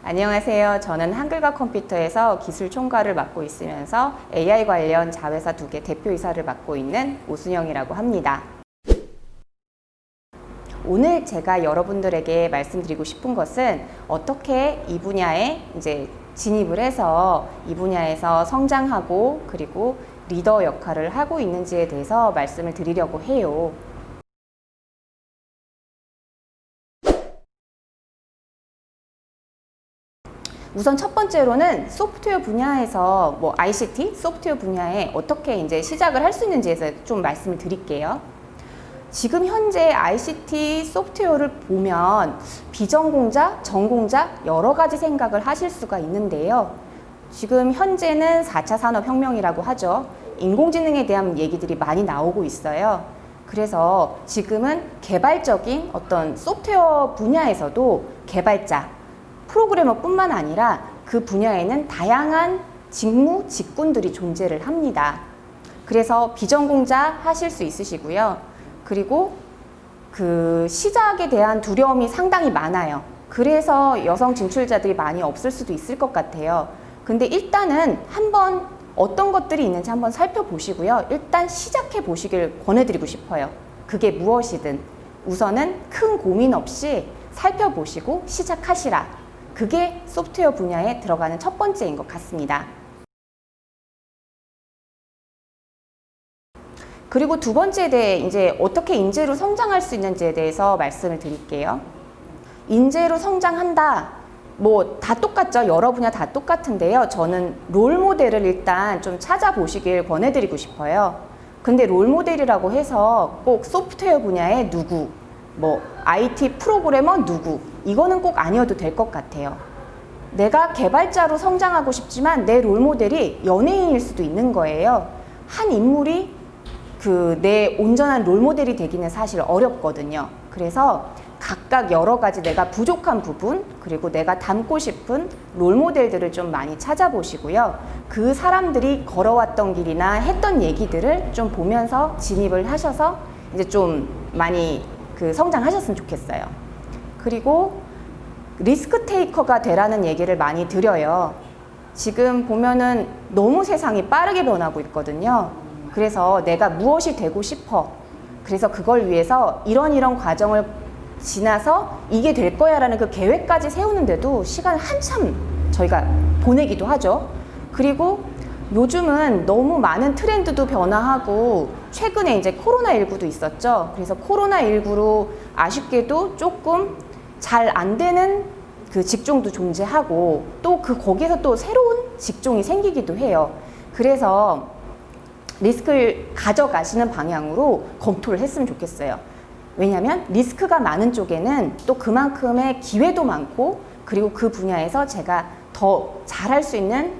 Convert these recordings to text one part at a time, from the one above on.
안녕하세요. 저는 한글과 컴퓨터에서 기술 총괄을 맡고 있으면서 AI 관련 자회사 2개 대표이사를 맡고 있는 오순영이라고 합니다. 오늘 제가 여러분들에게 말씀드리고 싶은 것은 어떻게 이 분야에 진입을 해서 이 분야에서 성장하고 그리고 리더 역할을 하고 있는지에 대해서 말씀을 드리려고 해요. 우선 첫 번째로는 소프트웨어 분야에서 ICT, 소프트웨어 분야에 어떻게 시작을 할 수 있는지에 대해서 좀 말씀을 드릴게요. 지금 현재 ICT 소프트웨어를 보면 비전공자, 전공자 여러 가지 생각을 하실 수가 있는데요. 지금 현재는 4차 산업혁명이라고 하죠. 인공지능에 대한 얘기들이 많이 나오고 있어요. 그래서 지금은 개발적인 어떤 소프트웨어 분야에서도 개발자, 프로그래머뿐만 아니라 그 분야에는 다양한 직무, 직군들이 존재를 합니다. 그래서 비전공자 하실 수 있으시고요. 그리고 그 시작에 대한 두려움이 상당히 많아요. 그래서 여성 진출자들이 많이 없을 수도 있을 것 같아요. 근데 일단은 한번 어떤 것들이 있는지 한번 살펴보시고요. 일단 시작해 보시길 권해드리고 싶어요. 그게 무엇이든 우선은 큰 고민 없이 살펴보시고 시작하시라. 그게 소프트웨어 분야에 들어가는 첫 번째인 것 같습니다. 그리고 두 번째에 대해 어떻게 인재로 성장할 수 있는지에 대해서 말씀을 드릴게요. 인재로 성장한다. 다 똑같죠. 여러 분야 다 똑같은데요. 저는 롤모델을 일단 좀 찾아보시길 권해드리고 싶어요. 근데 롤모델이라고 해서 꼭 소프트웨어 분야의 누구, IT 프로그래머 누구, 이거는 꼭 아니어도 될 것 같아요. 내가 개발자로 성장하고 싶지만 내 롤모델이 연예인일 수도 있는 거예요. 한 인물이 내 온전한 롤모델이 되기는 사실 어렵거든요. 그래서 각각 여러 가지 내가 부족한 부분, 그리고 내가 닮고 싶은 롤모델들을 좀 많이 찾아보시고요. 그 사람들이 걸어왔던 길이나 했던 얘기들을 좀 보면서 진입을 하셔서 좀 많이 성장하셨으면 좋겠어요. 그리고 리스크 테이커가 되라는 얘기를 많이 드려요. 지금 보면은 너무 세상이 빠르게 변하고 있거든요. 그래서 내가 무엇이 되고 싶어. 그래서 그걸 위해서 이런 과정을 지나서 이게 될 거야 라는 그 계획까지 세우는데도 시간을 한참 저희가 보내기도 하죠. 그리고 요즘은 너무 많은 트렌드도 변화하고 최근에 코로나19도 있었죠. 그래서 코로나19로 아쉽게도 조금 잘 안 되는 그 직종도 존재하고 또 거기에서 또 새로운 직종이 생기기도 해요. 그래서 리스크를 가져가시는 방향으로 검토를 했으면 좋겠어요. 왜냐하면 리스크가 많은 쪽에는 또 그만큼의 기회도 많고 그리고 그 분야에서 제가 더 잘할 수 있는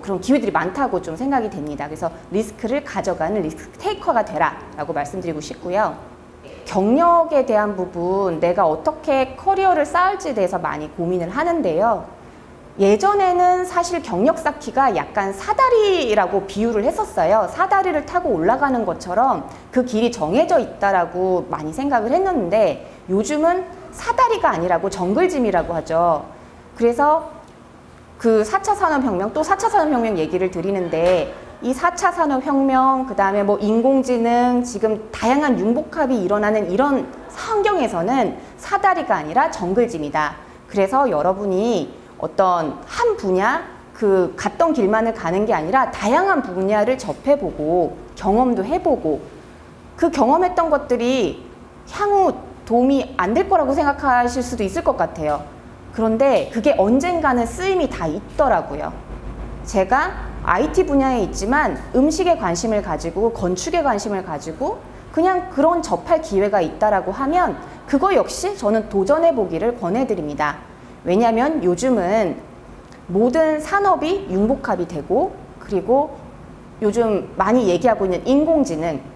그런 기회들이 많다고 좀 생각이 됩니다. 그래서 리스크를 가져가는 리스크 테이커가 되라 라고 말씀드리고 싶고요. 경력에 대한 부분, 내가 어떻게 커리어를 쌓을지에 대해서 많이 고민을 하는데요. 예전에는 사실 경력 쌓기가 약간 사다리라고 비유를 했었어요. 사다리를 타고 올라가는 것처럼 그 길이 정해져 있다라고 많이 생각을 했는데 요즘은 사다리가 아니라고 정글짐이라고 하죠. 그래서 그 4차 산업혁명, 또 4차 산업혁명 얘기를 드리는데 이 4차 산업혁명, 그 다음에 인공지능, 지금 다양한 융복합이 일어나는 이런 환경에서는 사다리가 아니라 정글짐이다. 그래서 여러분이 어떤 한 분야, 갔던 길만을 가는 게 아니라 다양한 분야를 접해보고 경험도 해보고 그 경험했던 것들이 향후 도움이 안 될 거라고 생각하실 수도 있을 것 같아요. 그런데 그게 언젠가는 쓰임이 다 있더라고요. 제가 IT 분야에 있지만 음식에 관심을 가지고 건축에 관심을 가지고 그냥 그런 접할 기회가 있다라고 하면 그거 역시 저는 도전해 보기를 권해드립니다. 왜냐하면 요즘은 모든 산업이 융복합이 되고 그리고 요즘 많이 얘기하고 있는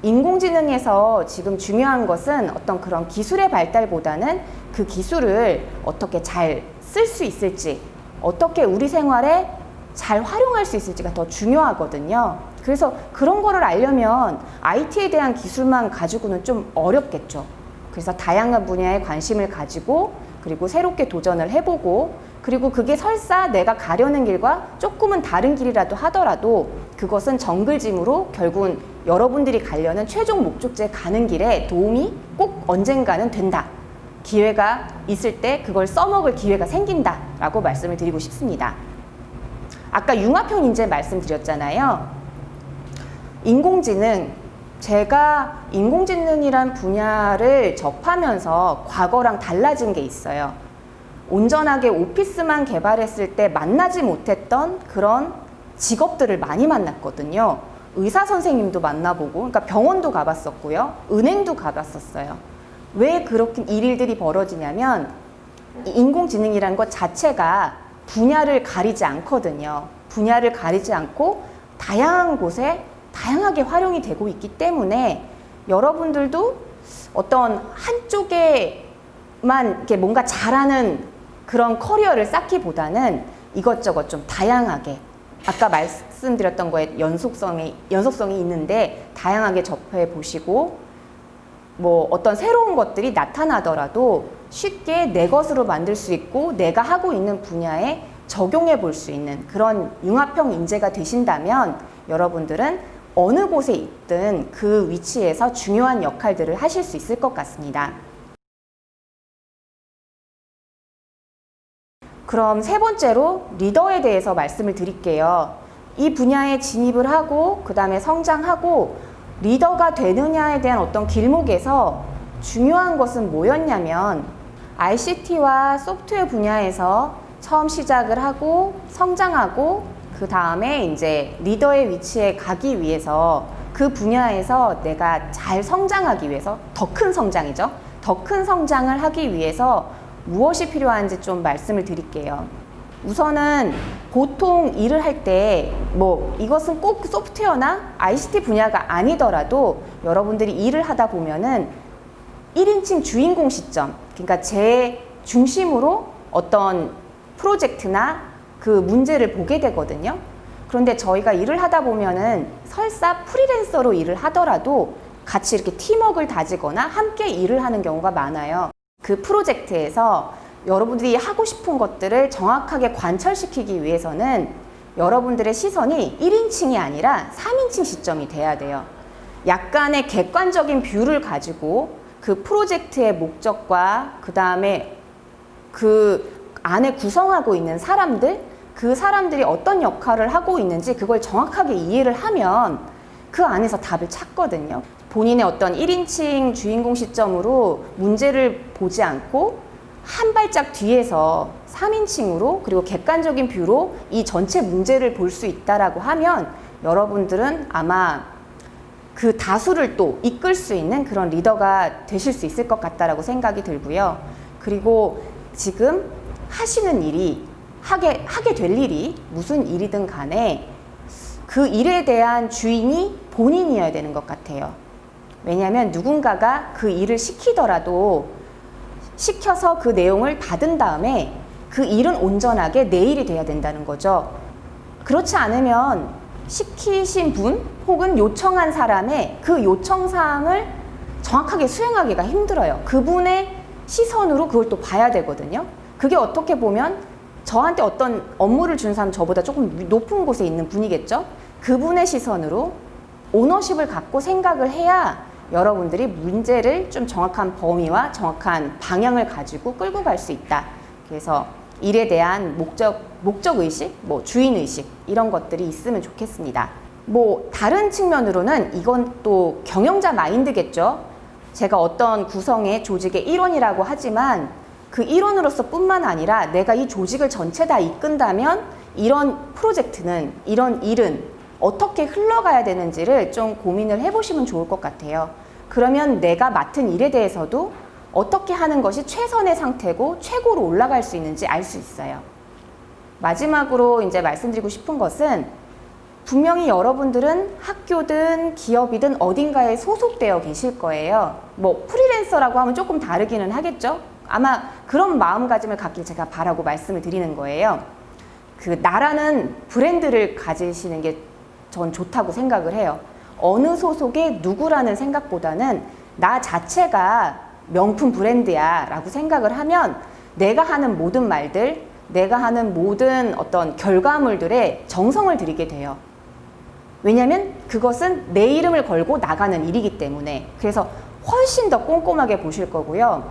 인공지능에서 지금 중요한 것은 어떤 그런 기술의 발달보다는 그 기술을 어떻게 잘 쓸 수 있을지, 어떻게 우리 생활에 잘 활용할 수 있을지가 더 중요하거든요. 그래서 그런 거를 알려면 IT에 대한 기술만 가지고는 좀 어렵겠죠. 그래서 다양한 분야에 관심을 가지고 그리고 새롭게 도전을 해보고, 그리고 그게 설사 내가 가려는 길과 조금은 다른 길이라도 하더라도 그것은 정글짐으로 결국은 여러분들이 가려는 최종 목적지에 가는 길에 도움이 꼭 언젠가는 된다. 기회가 있을 때 그걸 써먹을 기회가 생긴다 라고 말씀을 드리고 싶습니다. 아까 융합형 인재 말씀드렸잖아요. 인공지능, 제가 인공지능이란 분야를 접하면서 과거랑 달라진 게 있어요. 온전하게 오피스만 개발했을 때 만나지 못했던 그런 직업들을 많이 만났거든요. 의사 선생님도 만나보고, 그러니까 병원도 가봤었고요. 은행도 가봤었어요. 왜 그렇게 일들이 벌어지냐면 인공지능이라는 것 자체가 분야를 가리지 않거든요. 분야를 가리지 않고 다양한 곳에 다양하게 활용이 되고 있기 때문에 여러분들도 어떤 한쪽에만 이렇게 뭔가 잘하는 그런 커리어를 쌓기보다는 이것저것 좀 다양하게, 아까 말씀드렸던 거에 연속성이 있는데 다양하게 접해 보시고, 뭐 어떤 새로운 것들이 나타나더라도 쉽게 내 것으로 만들 수 있고 내가 하고 있는 분야에 적용해 볼 수 있는 그런 융합형 인재가 되신다면 여러분들은 어느 곳에 있든 그 위치에서 중요한 역할들을 하실 수 있을 것 같습니다. 그럼 세 번째로 리더에 대해서 말씀을 드릴게요. 이 분야에 진입을 하고 그 다음에 성장하고 리더가 되느냐에 대한 어떤 길목에서 중요한 것은 뭐였냐면 ICT와 소프트웨어 분야에서 처음 시작을 하고 성장하고 그 다음에 이제 리더의 위치에 가기 위해서 그 분야에서 내가 잘 성장하기 위해서 더 큰 성장이죠. 더 큰 성장을 하기 위해서 무엇이 필요한지 좀 말씀을 드릴게요. 우선은 보통 일을 할 때 뭐 이것은 꼭 소프트웨어나 ICT 분야가 아니더라도 여러분들이 일을 하다 보면은 1인칭 주인공 시점, 그러니까 제 중심으로 어떤 프로젝트나 그 문제를 보게 되거든요. 그런데 저희가 일을 하다 보면은 설사 프리랜서로 일을 하더라도 같이 이렇게 팀워크를 다지거나 함께 일을 하는 경우가 많아요. 그 프로젝트에서 여러분들이 하고 싶은 것들을 정확하게 관철시키기 위해서는 여러분들의 시선이 1인칭이 아니라 3인칭 시점이 돼야 돼요. 약간의 객관적인 뷰를 가지고 그 프로젝트의 목적과 그 다음에 그 안에 구성하고 있는 사람들, 그 사람들이 어떤 역할을 하고 있는지 그걸 정확하게 이해를 하면 그 안에서 답을 찾거든요. 본인의 어떤 1인칭 주인공 시점으로 문제를 보지 않고 한 발짝 뒤에서 3인칭으로 그리고 객관적인 뷰로 이 전체 문제를 볼 수 있다라고 하면 여러분들은 아마 그 다수를 또 이끌 수 있는 그런 리더가 되실 수 있을 것 같다라고 생각이 들고요. 그리고 지금 하시는 일이 하게 될 일이 무슨 일이든 간에 그 일에 대한 주인이 본인이어야 되는 것 같아요. 왜냐하면 누군가가 그 일을 시키더라도 시켜서 그 내용을 받은 다음에 그 일은 온전하게 내 일이 돼야 된다는 거죠. 그렇지 않으면 시키신 분 혹은 요청한 사람의 그 요청사항을 정확하게 수행하기가 힘들어요. 그분의 시선으로 그걸 또 봐야 되거든요. 그게 어떻게 보면 저한테 어떤 업무를 준 사람 저보다 조금 높은 곳에 있는 분이겠죠. 그분의 시선으로 오너십을 갖고 생각을 해야 여러분들이 문제를 좀 정확한 범위와 정확한 방향을 가지고 끌고 갈 수 있다. 그래서 일에 대한 목적의식, 뭐 주인의식 이런 것들이 있으면 좋겠습니다. 뭐 다른 측면으로는 이건 또 경영자 마인드겠죠. 제가 어떤 구성의 조직의 일원이라고 하지만 그 일원으로서 뿐만 아니라 내가 이 조직을 전체 다 이끈다면 이런 프로젝트는, 이런 일은 어떻게 흘러가야 되는지를 좀 고민을 해보시면 좋을 것 같아요. 그러면 내가 맡은 일에 대해서도 어떻게 하는 것이 최선의 상태고 최고로 올라갈 수 있는지 알 수 있어요. 마지막으로 이제 말씀드리고 싶은 것은 분명히 여러분들은 학교든 기업이든 어딘가에 소속되어 계실 거예요. 뭐 프리랜서라고 하면 조금 다르기는 하겠죠. 아마 그런 마음가짐을 갖길 제가 바라고 말씀을 드리는 거예요. 그 나라는 브랜드를 가지시는 게 전 좋다고 생각을 해요. 어느 소속의 누구라는 생각보다는 나 자체가 명품 브랜드야 라고 생각을 하면 내가 하는 모든 말들, 내가 하는 모든 어떤 결과물들에 정성을 들이게 돼요. 왜냐하면 그것은 내 이름을 걸고 나가는 일이기 때문에. 그래서 훨씬 더 꼼꼼하게 보실 거고요.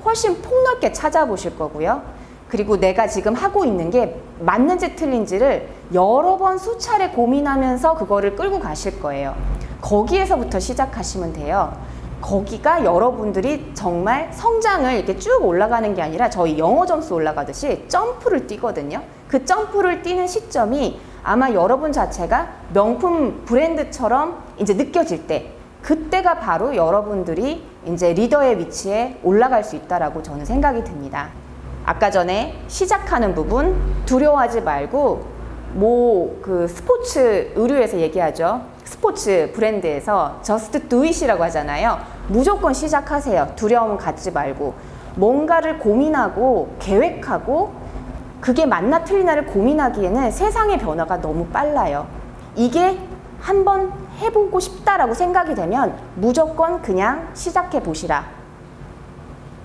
훨씬 폭넓게 찾아보실 거고요. 그리고 내가 지금 하고 있는 게 맞는지 틀린지를 여러 번 수차례 고민하면서 그거를 끌고 가실 거예요. 거기에서부터 시작하시면 돼요. 거기가 여러분들이 정말 성장을 이렇게 쭉 올라가는 게 아니라 저희 영어 점수 올라가듯이 점프를 뛰거든요. 그 점프를 뛰는 시점이 아마 여러분 자체가 명품 브랜드처럼 이제 느껴질 때, 그때가 바로 여러분들이 이제 리더의 위치에 올라갈 수 있다라고 저는 생각이 듭니다. 아까 전에 시작하는 부분 두려워하지 말고 그 스포츠 의류에서 얘기하죠. 스포츠 브랜드에서 just do it이라고 하잖아요. 무조건 시작하세요. 두려움은 갖지 말고. 뭔가를 고민하고 계획하고 그게 맞나 틀리나를 고민하기에는 세상의 변화가 너무 빨라요. 이게 한번 해보고 싶다라고 생각이 되면 무조건 그냥 시작해 보시라.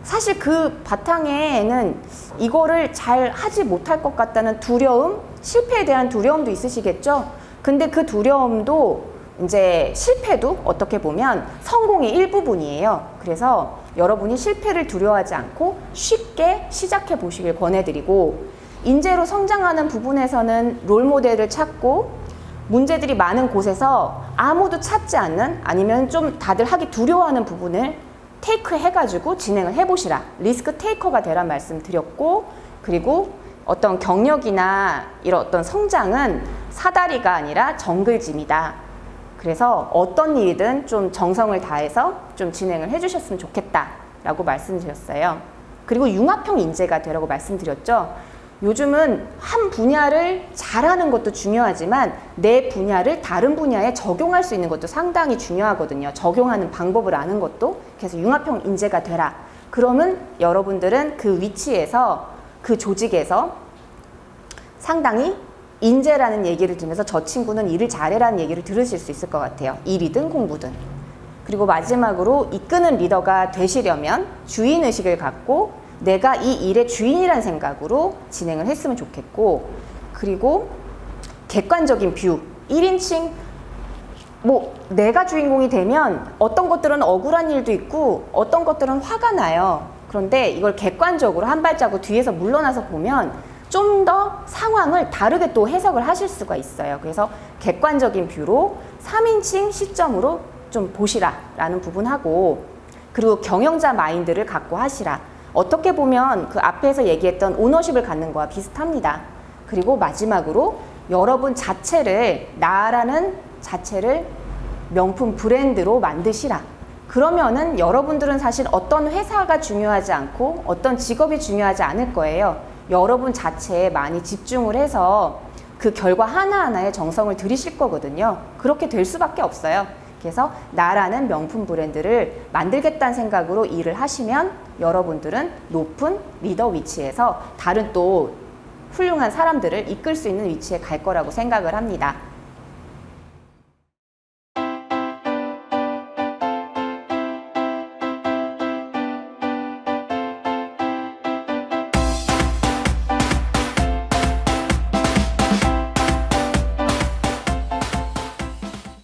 사실 그 바탕에는 이거를 잘 하지 못할 것 같다는 두려움, 실패에 대한 두려움도 있으시겠죠? 근데 그 두려움도 이제 실패도 어떻게 보면 성공의 일부분이에요. 그래서 여러분이 실패를 두려워하지 않고 쉽게 시작해 보시길 권해드리고, 인재로 성장하는 부분에서는 롤모델을 찾고 문제들이 많은 곳에서 아무도 찾지 않는, 아니면 좀 다들 하기 두려워하는 부분을 테이크 해가지고 진행을 해보시라. 리스크 테이커가 되란 말씀 드렸고, 그리고 어떤 경력이나 이런 어떤 성장은 사다리가 아니라 정글짐이다. 그래서 어떤 일이든 좀 정성을 다해서 좀 진행을 해주셨으면 좋겠다 라고 말씀드렸어요. 그리고 융합형 인재가 되라고 말씀드렸죠. 요즘은 한 분야를 잘하는 것도 중요하지만 내 분야를 다른 분야에 적용할 수 있는 것도 상당히 중요하거든요. 적용하는 방법을 아는 것도. 그래서 융합형 인재가 되라. 그러면 여러분들은 그 위치에서, 그 조직에서 상당히 인재라는 얘기를 들으면서 저 친구는 일을 잘해라는 얘기를 들으실 수 있을 것 같아요. 일이든 공부든. 그리고 마지막으로 이끄는 리더가 되시려면 주인의식을 갖고 내가 이 일의 주인이라는 생각으로 진행을 했으면 좋겠고, 그리고 객관적인 뷰, 1인칭, 내가 주인공이 되면 어떤 것들은 억울한 일도 있고 어떤 것들은 화가 나요. 그런데 이걸 객관적으로 한 발자국 뒤에서 물러나서 보면 좀 더 상황을 다르게 또 해석을 하실 수가 있어요. 그래서 객관적인 뷰로 3인칭 시점으로 좀 보시라 라는 부분하고, 그리고 경영자 마인드를 갖고 하시라. 어떻게 보면 그 앞에서 얘기했던 오너십을 갖는 거와 비슷합니다. 그리고 마지막으로 여러분 자체를, 나라는 자체를 명품 브랜드로 만드시라. 그러면은 여러분들은 사실 어떤 회사가 중요하지 않고 어떤 직업이 중요하지 않을 거예요. 여러분 자체에 많이 집중을 해서 그 결과 하나하나에 정성을 들이실 거거든요. 그렇게 될 수밖에 없어요. 그래서 나라는 명품 브랜드를 만들겠다는 생각으로 일을 하시면 여러분들은 높은 리더 위치에서 다른 또 훌륭한 사람들을 이끌 수 있는 위치에 갈 거라고 생각을 합니다.